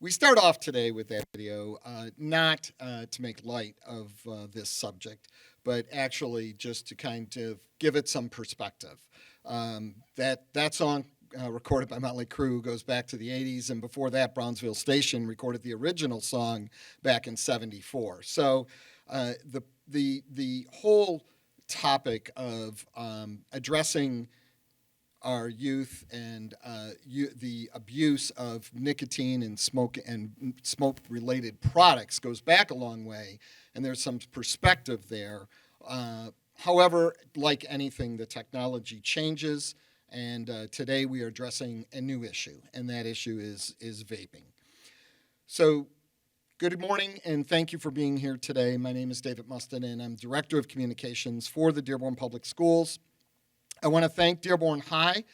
We start off today with that video, not to make light of this subject, but actually just to kind of give it some perspective. That song, recorded by Motley Crue, goes back to the '80s, and before that, Brownsville Station recorded the original song back in '74. So the whole topic of addressing our youth and the abuse of nicotine and smoke related products goes back a long way, and there's some perspective there. However, like anything, the technology changes, and today we are addressing a new issue, and that issue is vaping. So, good morning, and thank you for being here today. My name is David Mustin, and I'm Director of Communications for the Dearborn Public Schools. I want to thank Dearborn High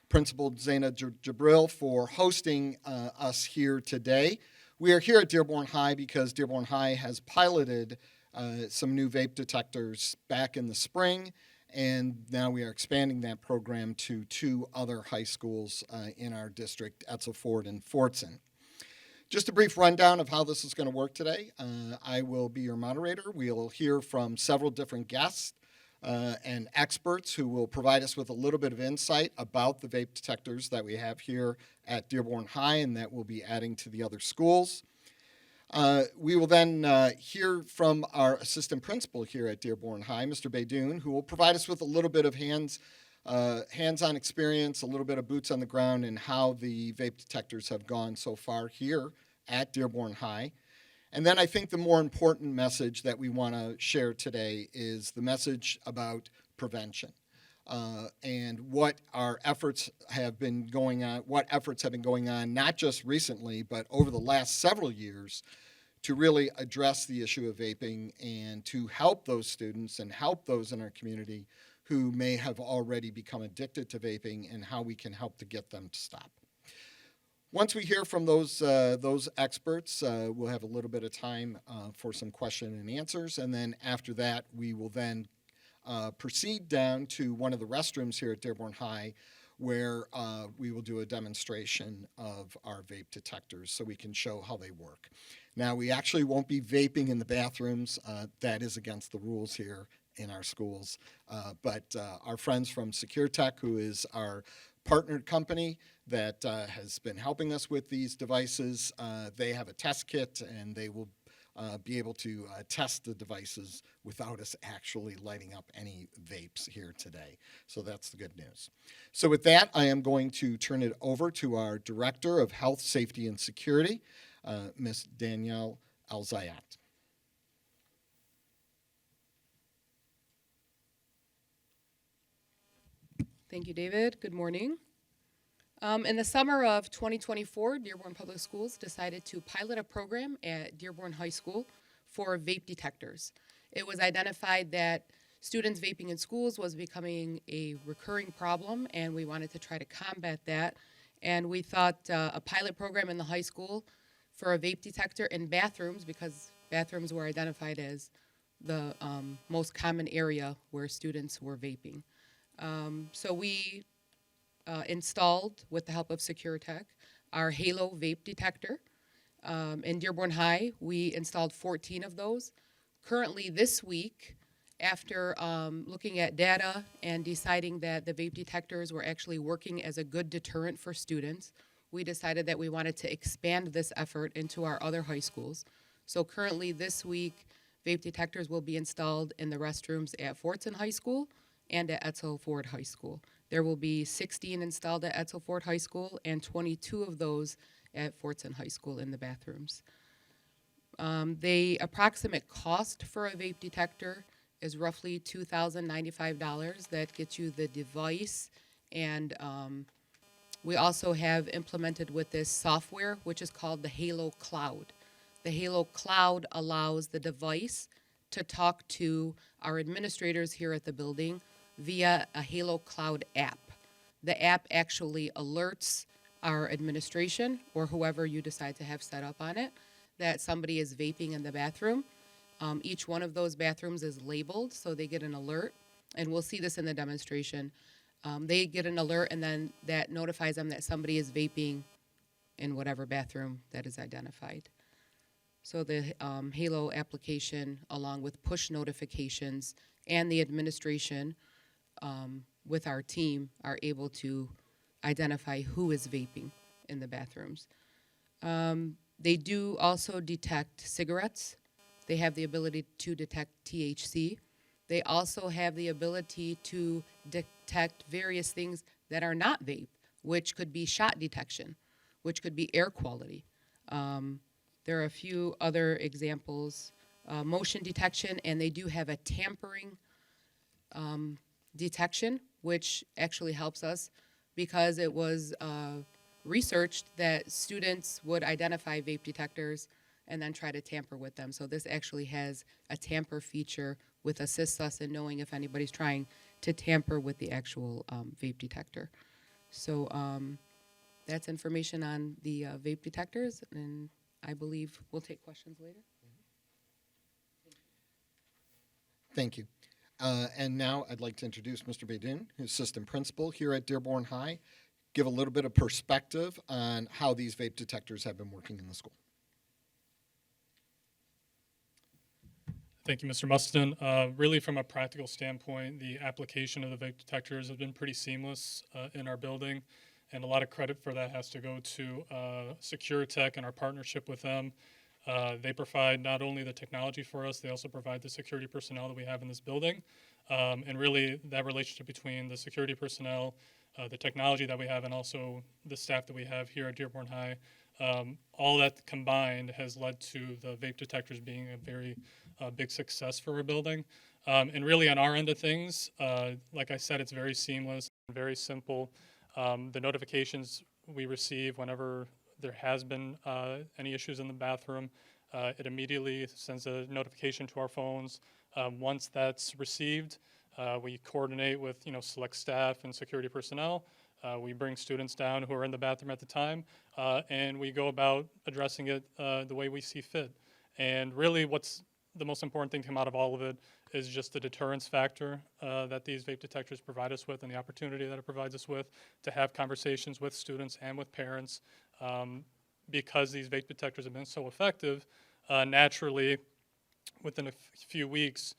Principal Zaina Jabril for hosting us here today. We are here at Dearborn High because Dearborn High has piloted some new vape detectors back in the spring, and now we are expanding that program to two other high schools in our district, Etzel Ford and Fortson. Just a brief rundown of how this is going to work today. I will be your moderator. We'll hear from several different guests and experts who will provide us with a little bit of insight about the vape detectors that we have here at Dearborn High and that we'll be adding to the other schools. We will then hear from our assistant principal here at Dearborn High, Mr. Baydoun, who will provide us with a little bit of hands-on experience, a little bit of boots on the ground, and how the vape detectors have gone so far here at Dearborn High. And then I think the more important message that we want to share today is the message about prevention and what our efforts have been going on, not just recently, but over the last several years to really address the issue of vaping and to help those students and help those in our community who may have already become addicted to vaping and how we can help to get them to stop. Once we hear from those experts, we'll have a little bit of time for some question and answers, and then after that, we will then proceed down to one of the restrooms here at Dearborn High, where we will do a demonstration of our vape detectors so we can show how they work. Now, we actually won't be vaping in the bathrooms. That is against the rules here in our schools, but our friends from SecureTech, who is our partnered company that has been helping us with these devices. They have a test kit, and they will be able to test the devices without us actually lighting up any vapes here today. So that's the good news. So with that, I am going to turn it over to our Director of Health, Safety, and Security, Ms. Danielle Alzayat. Thank you, David. Good morning. In the summer of 2024, Dearborn Public Schools decided to pilot a program at Dearborn High School for vape detectors. It was identified that students vaping in schools was becoming a recurring problem, and we wanted to try to combat that. And we thought a pilot program in the high school for a vape detector in bathrooms, because bathrooms were identified as the most common area where students were vaping. So we installed, with the help of SecureTech, our Halo vape detector. In Dearborn High, we installed 14 of those. Currently, this week, after looking at data and deciding that the vape detectors were actually working as a good deterrent for students, we decided that we wanted to expand this effort into our other high schools. So currently, this week, vape detectors will be installed in the restrooms at Fortson High School and at Etzel Ford High School. There will be 16 installed at Etzel Ford High School and 22 of those at Fortson High School in the bathrooms. The approximate cost for a vape detector is roughly $2,095. That gets you the device, and we also have implemented with this software, which is called the Halo Cloud. The Halo Cloud allows the device to talk to our administrators here at the building via a Halo Cloud app. The app actually alerts our administration or whoever you decide to have set up on it that somebody is vaping in the bathroom. Each one of those bathrooms is labeled, so they get an alert, and we'll see this in the demonstration. They get an alert, and then that notifies them that somebody is vaping in whatever bathroom that is identified. So the Halo application, along with push notifications and the administration with our team, are able to identify who is vaping in the bathrooms. They do also detect cigarettes. They have the ability to detect THC. They also have the ability to detect various things that are not vape, which could be shot detection, which could be air quality. There are a few other examples, motion detection, and they do have a tampering detection, which actually helps us because it was researched that students would identify vape detectors and then try to tamper with them. So this actually has a tamper feature, which assists us in knowing if anybody's trying to tamper with the actual vape detector. So that's information on the vape detectors, and I believe we'll take questions later. Thank you. And now I'd like to introduce Mr. Beydoun, who's assistant principal here at Dearborn High, give a little bit of perspective on how these vape detectors have been working in the school. Thank you, Mr. Mustin. Really, from a practical standpoint, the application of the vape detectors has been pretty seamless in our building, and a lot of credit for that has to go to SecureTech and our partnership with them. They provide not only the technology for us, they also provide the security personnel that we have in this building. And really, that relationship between the security personnel, the technology that we have, and also the staff that we have here at Dearborn High, all that combined has led to the vape detectors being a very big success for our building. And really, on our end of things, like I said, it's very seamless, very simple. The notifications we receive whenever there has been any issues in the bathroom, it immediately sends a notification to our phones. Once that's received, we coordinate with select staff and security personnel. We bring students down who are in the bathroom at the time, and we go about addressing it the way we see fit. And really, what's the most important thing to come out of all of it is just the deterrence factor that these vape detectors provide us with, and the opportunity that it provides us with to have conversations with students and with parents. Because these vape detectors have been so effective, naturally, within a few weeks,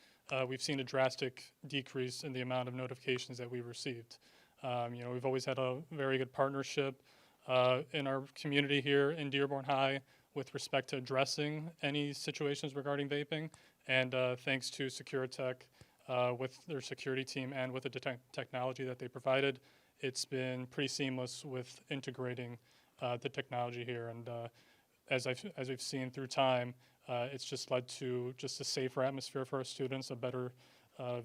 we've seen a drastic decrease in the amount of notifications that we've received. We've always had a very good partnership in our community here in Dearborn High with respect to addressing any situations regarding vaping. And thanks to SecureTech with their security team and with the technology that they provided, it's been pretty seamless with integrating the technology here. And as we've seen through time, it's just led to just a safer atmosphere for our students, a better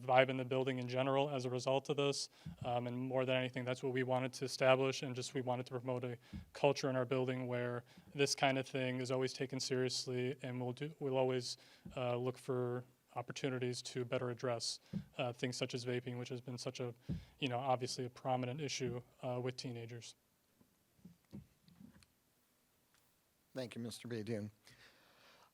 vibe in the building in general as a result of this. And more than anything, that's what we wanted to establish, and just we wanted to promote a culture in our building where this kind of thing is always taken seriously, and we'll always look for opportunities to better address things such as vaping, which has been such a, obviously a prominent issue with teenagers. Thank you, Mr. Beydoun.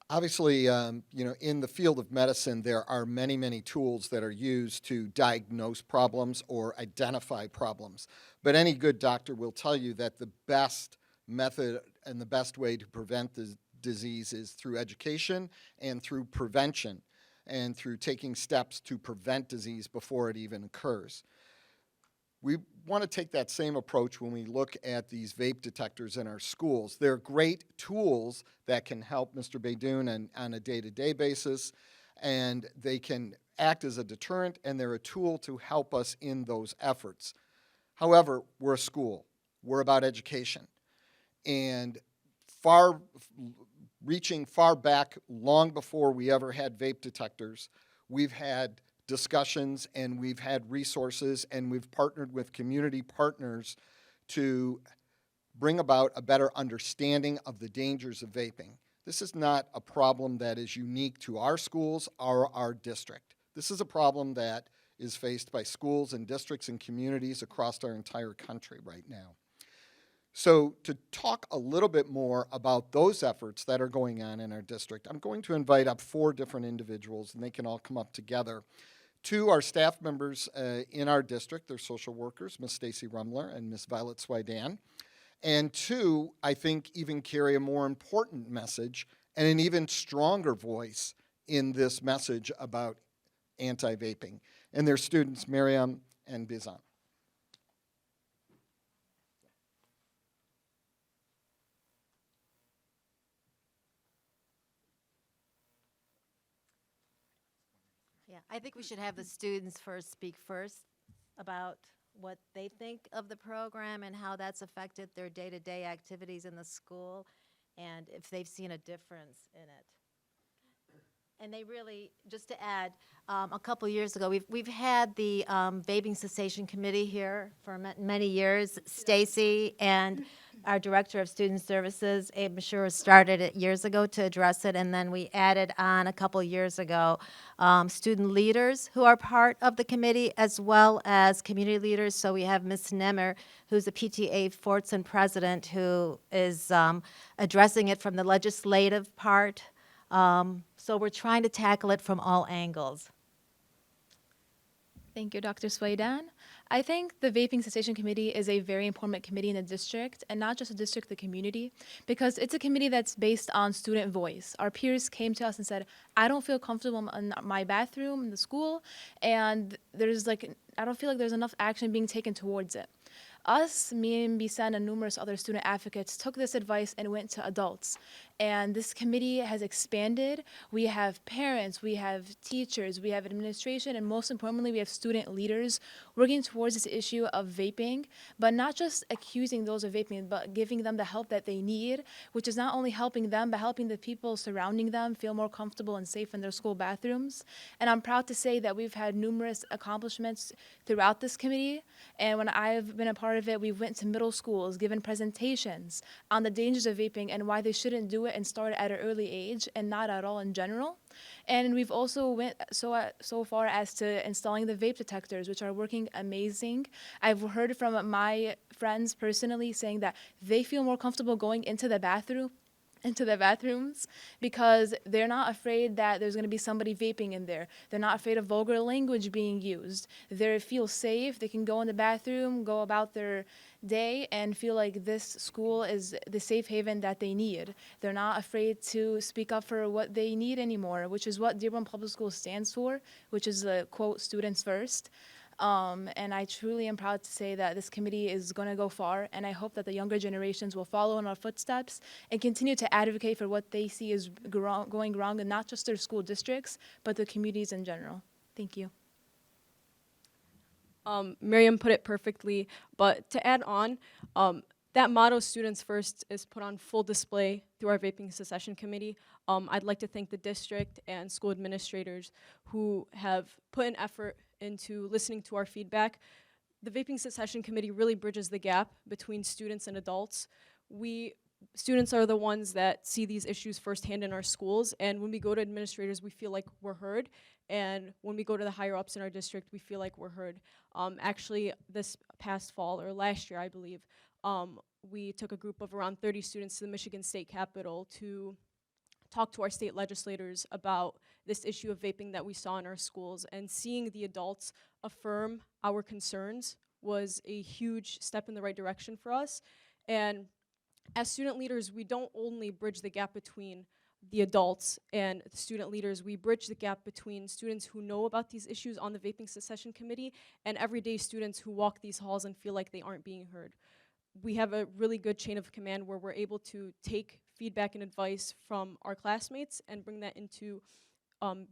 Obviously, in the field of medicine, there are many, many tools that are used to diagnose problems or identify problems. But any good doctor will tell you that the best method and the best way to prevent the disease is through education and through prevention and through taking steps to prevent disease before it even occurs. We want to take that same approach when we look at these vape detectors in our schools. They're great tools that can help Mr. Beydoun on a day-to-day basis, and they can act as a deterrent, and they're a tool to help us in those efforts. However, we're a school. We're about education. And reaching far back, long before we ever had vape detectors, we've had discussions and we've had resources and we've partnered with community partners to bring about a better understanding of the dangers of vaping. This is not a problem that is unique to our schools or our district. This is a problem that is faced by schools and districts and communities across our entire country right now. So to talk a little bit more about those efforts that are going on in our district, I'm going to invite up 4 different individuals, and they can all come up together. 2 are staff members in our district. They're social workers, Ms. Stacy Rumler and Ms. Violet Swydan. And two, I think even carry a more important message and an even stronger voice in this message about anti-vaping. And their students, Miriam and Bizan. Yeah, I think we should have the students first speak first about what they think of the program and how that's affected their day-to-day activities in the school, and if they've seen a difference in it. And they really, just to add, a couple years ago, we've had the Vaping Cessation Committee here for many years. Stacy and our Director of Student Services, Abe Mashur, started it years ago to address it, and then we added on a couple years ago student leaders who are part of the committee, as well as community leaders. So we have Ms. Nemmer, who's a PTA Fortson president, who is addressing it from the legislative part. So we're trying to tackle it from all angles. Thank you, Dr. Swaydan. I think the Vaping Cessation Committee is a very important committee in the district, and not just the district, the community, because it's a committee that's based on student voice. Our peers came to us and said, I don't feel comfortable in my bathroom in the school, and I don't feel like there's enough action being taken towards it. Us, me and Bisan and numerous other student advocates took this advice and went to adults. And this committee has expanded. We have parents, we have teachers, we have administration, and most importantly, we have student leaders working towards this issue of vaping, but not just accusing those of vaping, but giving them the help that they need, which is not only helping them, but helping the people surrounding them feel more comfortable and safe in their school bathrooms. And I'm proud to say that we've had numerous accomplishments throughout this committee. And when I've been a part of it, we went to middle schools, given presentations on the dangers of vaping and why they shouldn't do it and start at an early age and not at all in general. And we've also went so far as to installing the vape detectors, which are working amazing. I've heard from my friends personally saying that they feel more comfortable going into the bathrooms because they're not afraid that there's going to be somebody vaping in there. They're not afraid of vulgar language being used. They feel safe. They can go in the bathroom, go about their day, and feel like this school is the safe haven that they need. They're not afraid to speak up for what they need anymore, which is what Dearborn Public Schools stands for, which is the quote, students first. And I truly am proud to say that this committee is going to go far, and I hope that the younger generations will follow in our footsteps and continue to advocate for what they see is going wrong in not just their school districts, but the communities in general. Thank you. Miriam put it perfectly, but to add on, that motto, students first, is put on full display through our Vaping Cessation Committee. I'd like to thank the district and school administrators who have put an effort into listening to our feedback. The Vaping Cessation Committee really bridges the gap between students and adults. Students are the ones that see these issues firsthand in our schools, and when we go to administrators, we feel like we're heard, and when we go to the higher ups in our district, we feel like we're heard. Actually, this past fall, or last year, I believe, we took a group of around 30 students to the Michigan State Capitol to talk to our state legislators about this issue of vaping that we saw in our schools, and seeing the adults affirm our concerns was a huge step in the right direction for us. And as student leaders, we don't only bridge the gap between the adults and the student leaders, we bridge the gap between students who know about these issues on the Vaping Cessation Committee and everyday students who walk these halls and feel like they aren't being heard. We have a really good chain of command where we're able to take feedback and advice from our classmates and bring that into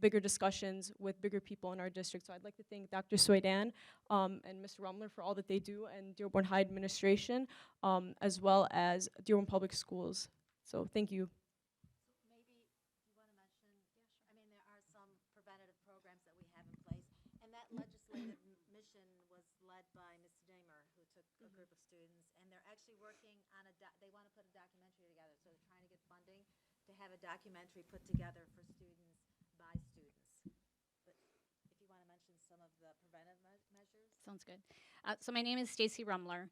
bigger discussions with bigger people in our district. So I'd like to thank Dr. Swaydan and Mr. Rumler for all that they do, and Dearborn High administration, as well as Dearborn Public Schools. So thank you. Maybe you want to mention, there are some preventative programs that we have in place, and that legislative mission was led by Ms. Damer, who took a group of students, and they're actually working on they want to put a documentary together, so they're trying to get funding to have a documentary put together for students by students. But if you want to mention some of the preventive measures. Sounds good. So my name is Stacy Rumler.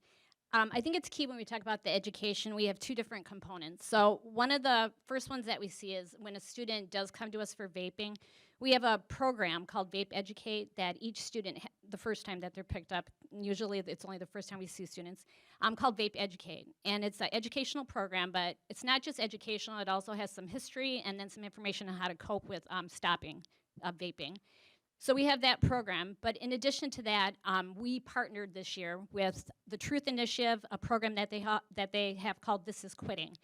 I think it's key when we talk about the education, we have two different components. So one of the first ones that we see is when a student does come to us for vaping, We have a program called Vape Educate that each student, the first time that they're picked up, usually it's only the first time we see students, called Vape Educate. And it's an educational program, but it's not just educational, it also has some history and then some information on how to cope with stopping vaping. So we have that program, but in addition to that, we partnered this year with the Truth Initiative, a program that they have called This Is Quitting.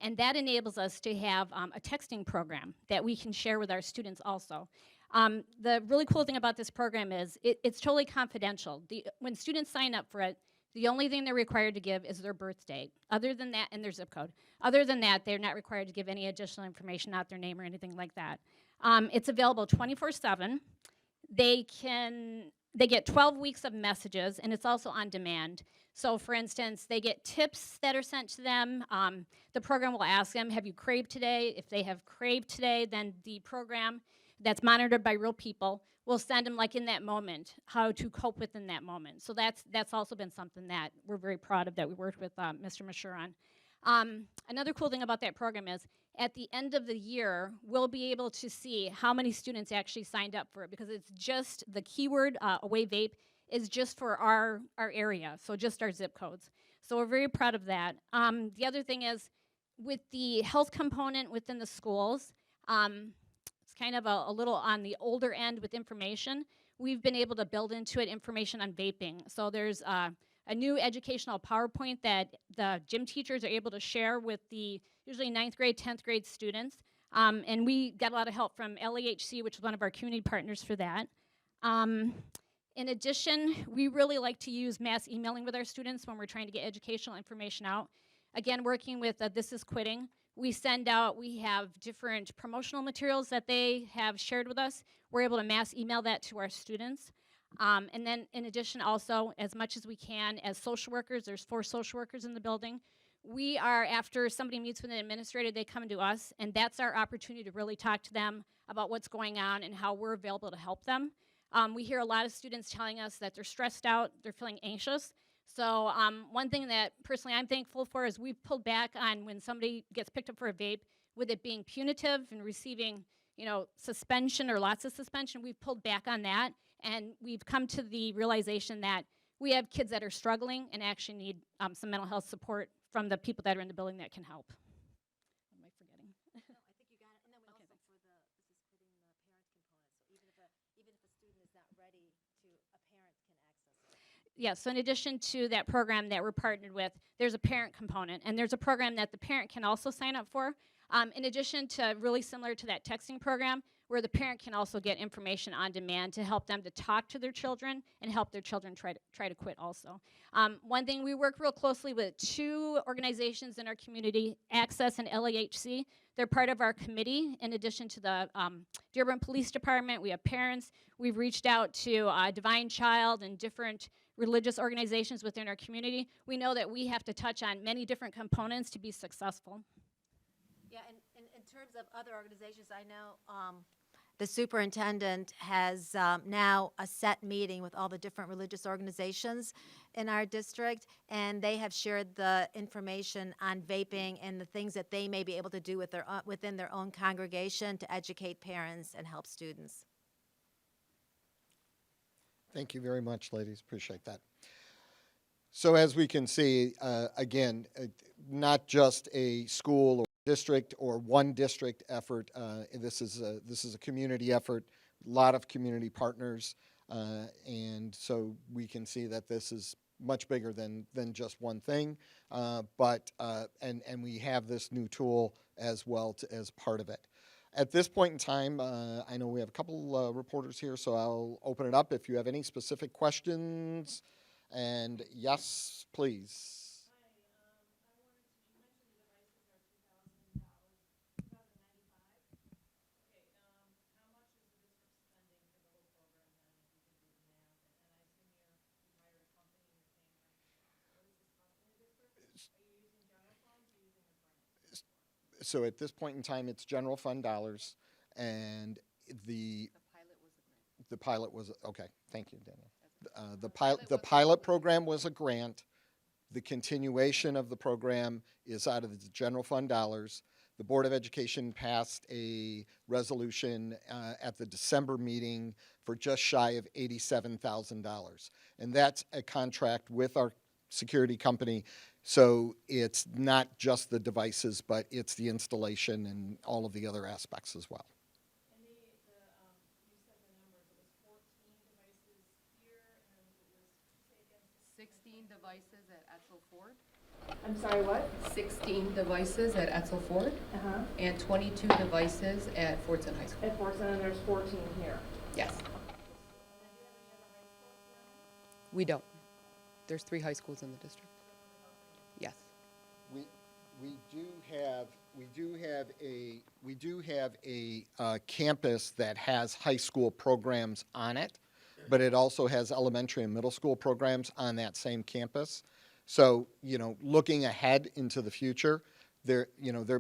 And that enables us to have a texting program that we can share with our students also. The really cool thing about this program is it's totally confidential. When students sign up for it, the only thing they're required to give is their birth date. Other than that, and their zip code. Other than that, they're not required to give any additional information, not their name or anything like that. It's available 24/7. They get 12 weeks of messages, and it's also on demand. So for instance, they get tips that are sent to them. The program will ask them, have you craved today? If they have craved today, then the program that's monitored by real people will send them, like in that moment, how to cope within that moment. So that's also been something that we're very proud of that we worked with Mr. Mashur on. Another cool thing about that program is at the end of the year, we'll be able to see how many students actually signed up for it, because it's just the keyword Away Vape is just for our area, so just our zip codes. So we're very proud of that. The other thing is with the health component within the schools, it's kind of a little on the older end with information. We've been able to build into it information on vaping. So there's a new educational PowerPoint that the gym teachers are able to share with the usually 9th grade, 10th grade students. And we got a lot of help from LAHC, which is one of our community partners for that. In addition, we really like to use mass emailing with our students when we're trying to get educational information out. Again, working with This Is Quitting, we have different promotional materials that they have shared with us. We're able to mass email that to our students. And then in addition also, as much as we can, as social workers, there's 4 social workers in the building, we are, after somebody meets with an administrator, they come to us, and that's our opportunity to really talk to them about what's going on and how we're available to help them. We hear a lot of students telling us that they're stressed out, they're feeling anxious. So one thing that personally I'm thankful for is we've pulled back on when somebody gets picked up for a vape, with it being punitive and receiving, suspension or lots of suspension. We've pulled back on that, and we've come to the realization that we have kids that are struggling and actually need some mental health support from the people that are in the building that can help. What am I forgetting? No, I think you got it. And then we Okay, also, for this is putting the parent component. So even if a student is not ready to, a parent can access it. Yeah, so in addition to that program that we're partnered with, there's a parent component, and there's a program that the parent can also sign up for. In addition to really similar to that texting program, where the parent can also get information on demand to help them to talk to their children and help their children try to quit also. One thing, we work real closely with 2 organizations in our community, Access and LAHC. They're part of our committee. In addition to the Dearborn Police Department, we have parents. We've reached out to Divine Child and different religious organizations within our community. We know that we have to touch on many different components to be successful. Yeah, and in terms of other organizations, I know the superintendent has now a set meeting with all the different religious organizations in our district, and they have shared the information on vaping and the things that they may be able to do with within their own congregation to educate parents and help students. Thank you very much, ladies. Appreciate that. So as we can see, again, not just a school or district or one district effort. This is a community effort, a lot of community partners, and so we can see that this is much bigger than just one thing. But we have this new tool as well as part of it. At this point in time, I know we have a couple reporters here, so I'll open it up if you have any specific questions. And yes, please. So at this point in time, it's general fund dollars, and the pilot was okay. Thank you, Daniel. The pilot program was a grant. The continuation of the program is out of the general fund dollars. The Board of Education passed a resolution at the December meeting for just shy of $87,000. And that's a contract with our security company. So it's not just the devices, but it's the installation and all of the other aspects as well. 16 devices at Etzel Ford. I'm sorry, what? 16 devices at Etzel Ford Uh-huh. and 22 devices at Fordson High School. At Fortson, and there's 14 here. Yes. We don't. There's 3 high schools in the district. Yes. We do have a campus that has high school programs on it, but it also has elementary and middle school programs on that same campus. So, looking ahead into the future, there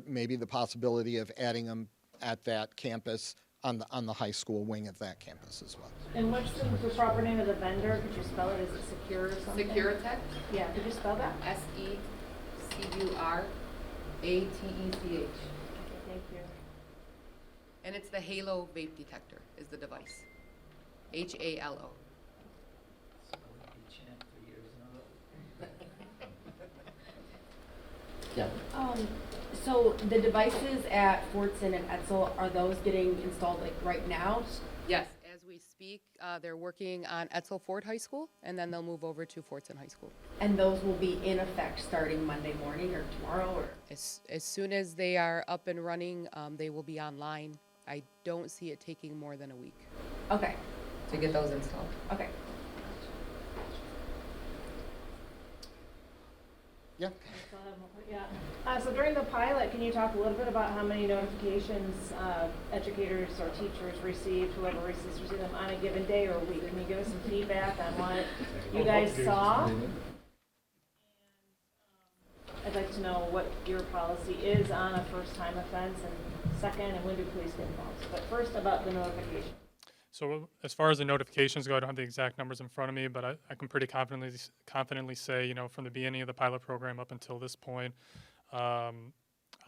may be the possibility of adding them at that campus on the high school wing of that campus as well. And what's the proper name of the vendor? Could you spell it? Is it Secure or something? Securitech, Yeah, could you spell that? Securatech. Okay, thank you. And it's the Halo Vape Detector is the device. HALO. So the devices at Fortson and Etzel, are those getting installed like right now? Yes, as we speak, they're working on Etzel Ford High School, and then they'll move over to Fordson High School. And those will be in effect starting Monday morning or tomorrow, or? As soon as they are up and running, they will be online. I don't see it taking more than a week Okay, to get those installed. okay. Yeah. Yeah. So during the pilot, can you talk a little bit about how many notifications educators or teachers received, whoever received them on a given day or week? Can you give us some feedback on what you guys saw? I'd like to know what your policy is on a first-time offense, and second, and when do police get involved? But first, about the notification. So as far as the notifications go, I don't have the exact numbers in front of me, but I can pretty confidently say, from the beginning of the pilot program up until this point, I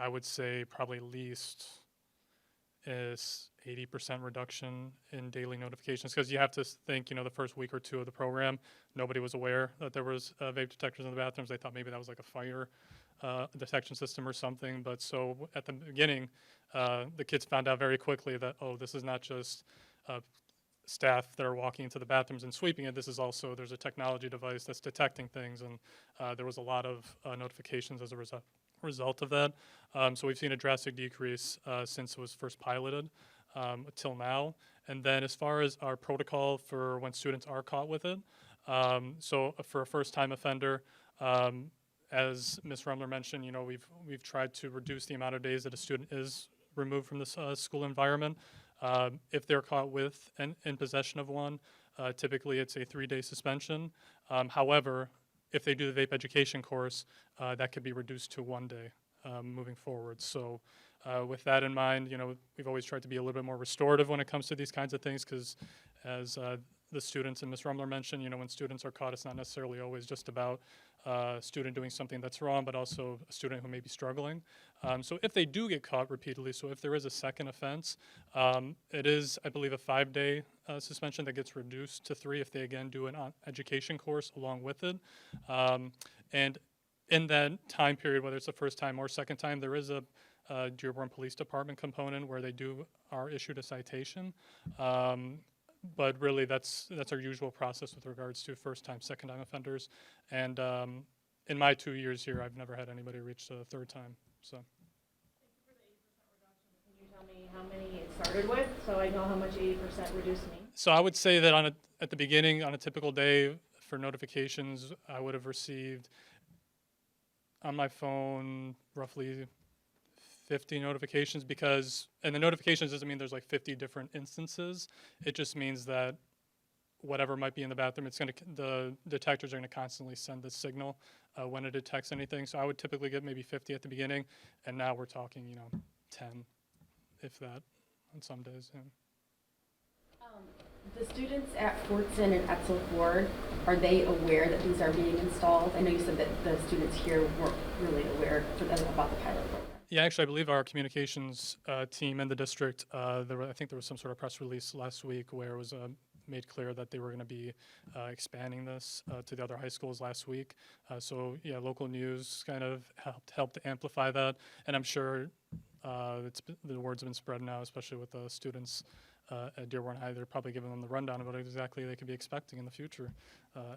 would say probably at least is 80% reduction in daily notifications, because you have to think, the first week or two of the program, nobody was aware that there was vape detectors in the bathrooms. They thought maybe that was like a fire detection system or something. But so at the beginning, the kids found out very quickly that, this is not just staff that are walking into the bathrooms and sweeping it. This is also, there's a technology device that's detecting things, and there was a lot of notifications as a result of that. So we've seen a drastic decrease since it was first piloted till now. And then as far as our protocol for when students are caught with it, so for a first-time offender, as Ms. Rumler mentioned, we've tried to reduce the amount of days that a student is removed from the school environment. If they're caught with and in possession of one, typically it's a 3-day suspension. However, if they do the vape education course, that could be reduced to 1 day moving forward. So with that in mind, we've always tried to be a little bit more restorative when it comes to these kinds of things, because as the students and Ms. Rumler mentioned, when students are caught, it's not necessarily always just about a student doing something that's wrong, but also a student who may be struggling. So if they do get caught repeatedly, so if there is a second offense, it is, I believe, a 5-day suspension that gets reduced to 3 if they, again, do an education course along with it. And in that time period, whether it's the first time or second time, there is a Dearborn Police Department component where they are issued a citation. But really, that's our usual process with regards to first-time, second-time offenders. And in my 2 years here, I've never had anybody reach the third time. So. Can you tell me how many it started with, so I know how much 80% reduced means? So I would say that at the beginning, on a typical day for notifications, I would have received on my phone roughly 50 notifications, and the notifications doesn't mean there's like 50 different instances. It just means that whatever might be in the bathroom, the detectors are going to constantly send the signal when it detects anything. So I would typically get maybe 50 at the beginning, and now we're talking, 10, if that, on some days. Yeah. The students at Fortson and Etzel Ford, are they aware that these are being installed? I know you said that the students here weren't really aware about the pilot program. Yeah, actually, I believe our communications team in the district, I think there was some sort of press release last week where it was made clear that they were going to be expanding this to the other high schools last week. So yeah, local news kind of helped to amplify that, and I'm sure the word's been spread now, especially with the students at Dearborn High. They're probably giving them the rundown of what exactly they could be expecting in the future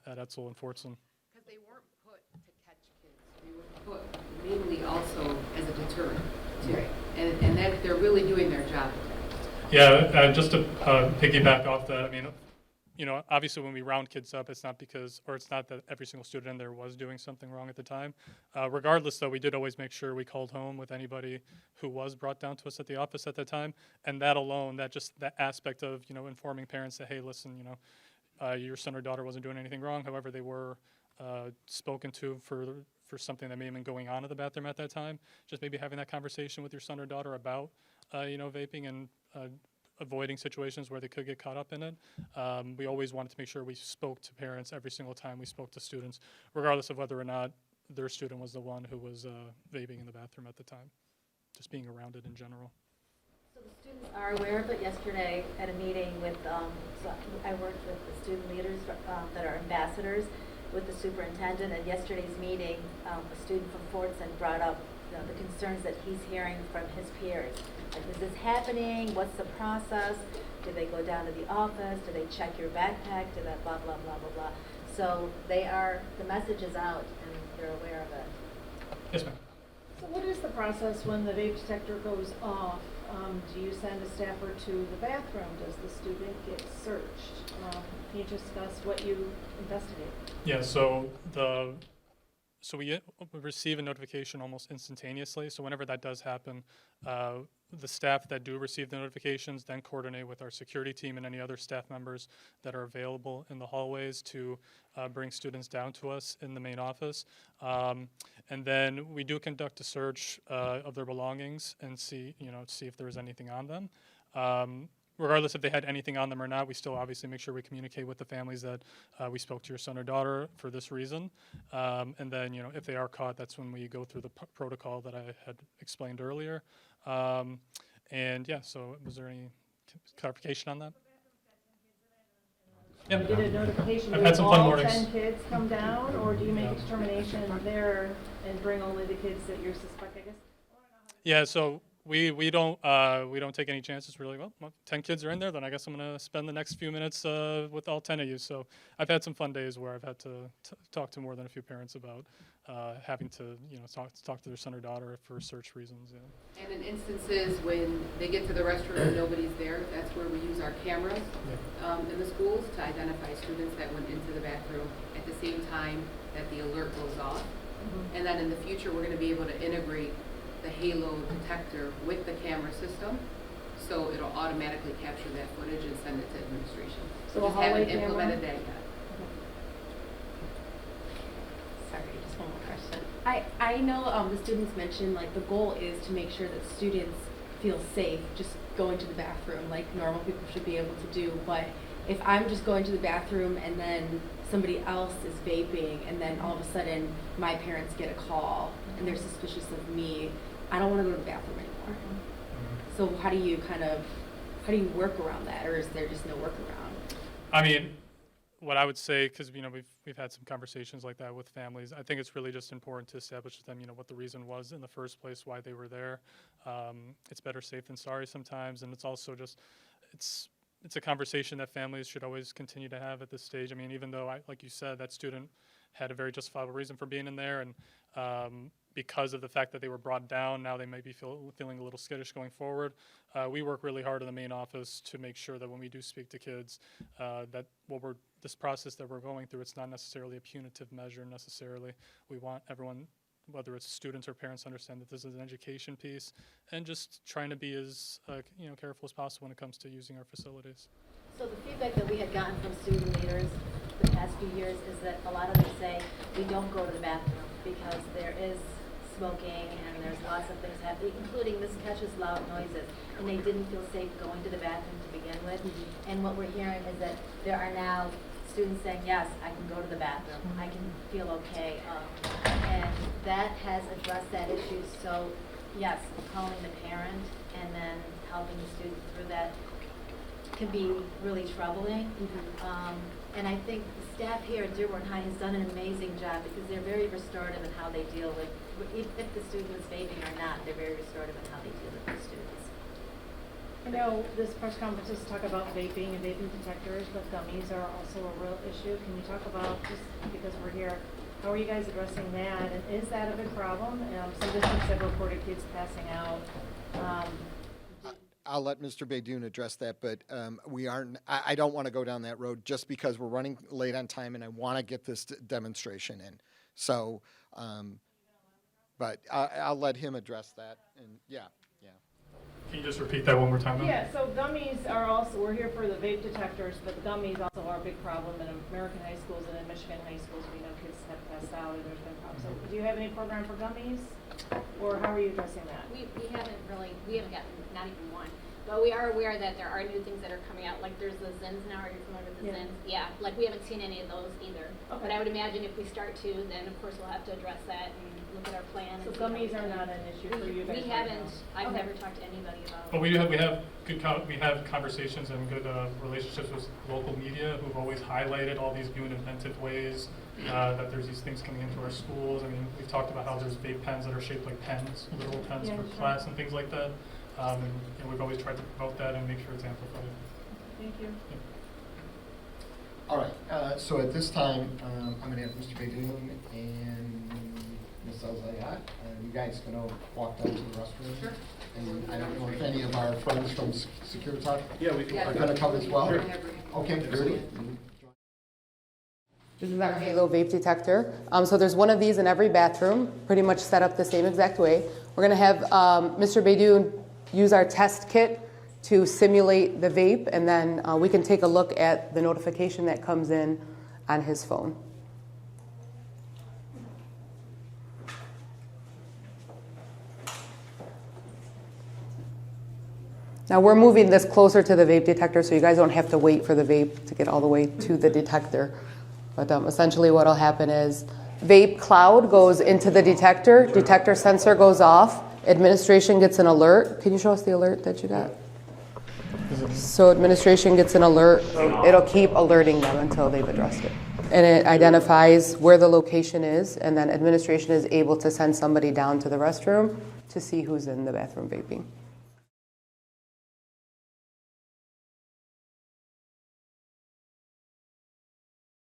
at Etzel and Fortson. Because they weren't put to catch kids. They were put mainly also as a deterrent, too. Right. And that they're really doing their job. Yeah, just to piggyback off that, I mean, obviously when we round kids up, it's not that every single student in there was doing something wrong at the time. Regardless, though, we did always make sure we called home with anybody who was brought down to us at the office at that time. And that alone, that aspect of, informing parents that, hey, listen, your son or daughter wasn't doing anything wrong. However, they were spoken to for something that may have been going on in the bathroom at that time. Just maybe having that conversation with your son or daughter about, vaping and avoiding situations where they could get caught up in it. We always wanted to make sure we spoke to parents every single time we spoke to students, regardless of whether or not their student was the one who was vaping in the bathroom at the time, just being around it in general. So the students are aware of it. Yesterday at a meeting with, so I worked with the student leaders that are ambassadors with the superintendent. At yesterday's meeting, a student from Fortson brought up the concerns that he's hearing from his peers. Like, is this happening? What's the process? Do they go down to the office? Do they check your backpack? Do that blah, blah, blah, blah, blah. So the message is out and they're aware of it. Yes, ma'am. So what is the process when the vape detector goes off? Do you send a staffer to the bathroom? Does the student get searched? Can you discuss what you investigate? Yeah, so we receive a notification almost instantaneously. So whenever that does happen, the staff that do receive the notifications then coordinate with our security team and any other staff members that are available in the hallways to bring students down to us in the main office. And then we do conduct a search of their belongings and see if there is anything on them. Regardless if they had anything on them or not, we still obviously make sure we communicate with the families that we spoke to your son or daughter for this reason. And then, if they are caught, that's when we go through the protocol that I had explained earlier. And yeah, so was there any clarification on that? You get a notification, I've had do some fun all mornings. 10 kids come down, or do you make a determination there and bring only the kids that you suspect, I guess? Yeah, so we don't take any chances really. Well, 10 kids are in there, then I guess I'm going to spend the next few minutes with all 10 of you. So I've had some fun days where I've had to talk to more than a few parents about having to talk to their son or daughter for search reasons. Yeah. And in instances when they get to the restroom and nobody's there, that's where we use our cameras in the schools to identify students that went into the bathroom at the same time that the alert goes off. Mm-hmm. And then in the future, we're going to be able to integrate the Halo detector with the camera system, so it'll automatically capture that footage and send it to administration. So we a just haven't hallway implemented camera? that yet. Sorry, just one more question. I know the students mentioned like the goal is to make sure that students feel safe just going to the bathroom like normal people should be able to do, but if I'm just going to the bathroom and then somebody else is vaping and then all of a sudden my parents get a call and they're suspicious of me, I don't want to go to the bathroom anymore. So how do you work around that, or is there just no workaround? I mean, what I would say, because we've had some conversations like that with families, I think it's really just important to establish with them, what the reason was in the first place, why they were there. It's better safe than sorry sometimes, and it's also just it's a conversation that families should always continue to have at this stage. I mean, even though, like you said, that student had a very justifiable reason for being in there, and because of the fact that they were brought down, now they may be feeling a little skittish going forward. We work really hard in the main office to make sure that when we do speak to kids, that this process that we're going through, it's not necessarily a punitive measure necessarily. We want everyone, whether it's students or parents, to understand that this is an education piece, and just trying to be as careful as possible when it comes to using our facilities. So the feedback that we had gotten from student leaders the past few years is that a lot of them say we don't go to the bathroom because there is smoking and there's lots of things happening, including this catches loud noises, and they didn't feel safe going to the bathroom to begin with. Mm-hmm. And what we're hearing is that there are now students saying, yes, I can go to the bathroom, I can feel okay, and that has addressed that issue. So yes, calling the parent and then helping the student through that can be really troubling. And I think the staff here at Dearborn High has done an amazing job because they're very restorative in how they deal with, if the student is vaping or not, they're very restorative in how they deal with the students. I know this press conference is talk about vaping and vaping detectors, but gummies are also a real issue. Can you talk about, just because we're here, how are you guys addressing that? And is that a big problem? Some districts have reported kids passing out. I'll let Mr. Baydoun address that, but we aren't. I don't want to go down that road just because we're running late on time, and I want to get this demonstration in. So, but I'll let him address that. And yeah. Can you just repeat that one more time? Yeah, so gummies are also, we're here for the vape detectors, but the gummies also are a big problem in American high schools and in Michigan high schools. We know kids have passed out and there's been problems. So do you have any program for gummies? Or how are you addressing that? We haven't gotten, not even one. But we are aware that there are new things that are coming out, like there's the Zins now. Are you familiar with the Zins? Yeah, like we haven't seen any of those either. Okay. But I would imagine if we start to, then of course we'll have to address that and look at our plan. So and see how gummies we are can- not an issue for you guys We right haven't, now? I've Okay. never talked to anybody about. But we have conversations and good relationships with local media who've always highlighted all these new and inventive ways that there's these things coming into our schools. I mean, we've talked about how there's vape pens that are shaped like pens, literal pens Yeah, for sure. class and things like that. And we've always tried to promote that and make sure it's amplified. Thank you. All right. So at this time, I'm going to have Mr. Baydoun and Ms. Elzayat. You guys going to walk down to the restroom? Sure. And I don't know if any of our friends from Securitas are going to come as well. Sure. Okay, Rudy. This is our Halo vape detector. So there's one of these in every bathroom, pretty much set up the same exact way. We're going to have Mr. Baydoun use our test kit to simulate the vape, and then we can take a look at the notification that comes in on his phone. Now we're moving this closer to the vape detector so you guys don't have to wait for the vape to get all the way to the detector. But essentially what will happen is vape cloud goes into the detector, detector sensor goes off, administration gets an alert. Can you show us the alert that you got? So administration gets an alert. It'll keep alerting them until they've addressed it. And it identifies where the location is, and then administration is able to send somebody down to the restroom to see who's in the bathroom vaping.